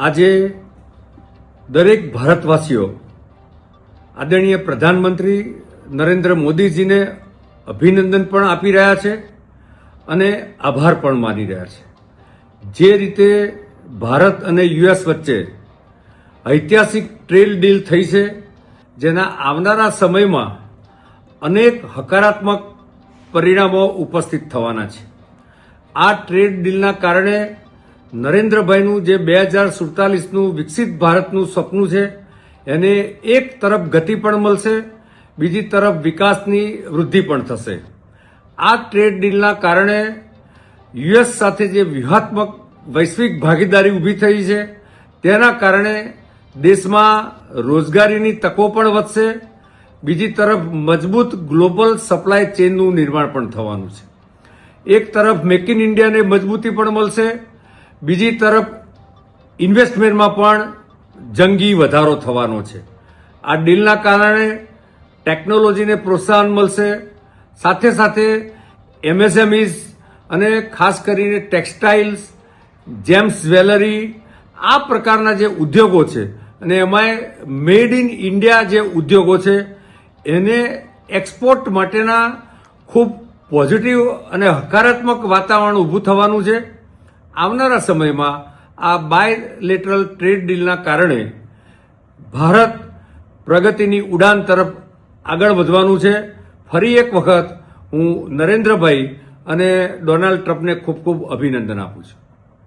આજે દરેક ભારતવાસીઓ આદરણીય પ્રધાનમંત્રી નરેન્દ્ર મોદીજીને અભિનંદન પણ આપી રહ્યા છે અને આભાર પણ માની રહ્યા છે. જે રીતે ભારત અને યુએસ વચ્ચે ઐતિહાસિક ટ્રેડ ડીલ થઈ છે, જેના આવનારા સમયમાં અનેક હકારાત્મક પરિણામો ઉપસ્થિત થવાના છે. આ ટ્રેડ ડીલના કારણે નરેન્દ્રભાઈનું જે 2047નું વિકસિત ભારતનું સપનું છે એને એક તરફ ગતિ પણ મળશે, બીજી તરફ વિકાસની વૃદ્ધિ પણ થશે. આ ટ્રેડ ડીલના કારણે યુએસ સાથે જે વ્યૂહાત્મક વૈશ્વિક ભાગીદારી ઊભી થઈ છે તેના કારણે દેશમાં રોજગારીની તકો પણ વધશે, બીજી તરફ મજબૂત ગ્લોબલ સપ્લાય ચેઇનનું નિર્માણ પણ થવાનું છે. એક તરફ મેક ઇન ઇન્ડિયાને મજબૂતી પણ મળશે, બીજી તરફ ઇન્વેસ્ટમેન્ટમાં પણ જંગી વધારો થવાનો છે. આ ડીલના કારણે ટેકનોલોજીને પ્રોત્સાહન મળશે, સાથે સાથે એમએસએમઈઝ અને ખાસ કરીને ટેક્સટાઇલ્સ, જેમ્સ જ્વેલરી, આ પ્રકારના જે ઉદ્યોગો છે અને એમાંય મેડ ઇન ઇન્ડિયા જે ઉદ્યોગો છે એને એક્સપોર્ટ માટેના ખૂબ પોઝિટિવ અને હકારાત્મક વાતાવરણ ઊભું થવાનું છે. આવનારા સમયમાં આ બાયલેટરલ ટ્રેડ ડીલના કારણે ભારત પ્રગતિની ઉડાન તરફ આગળ વધવાનું છે. ફરી એક વખત હું નરેન્દ્રભાઈ અને ડોનાલ્ડ ટ્રમ્પને ખૂબ ખૂબ અભિનંદન આપું છું.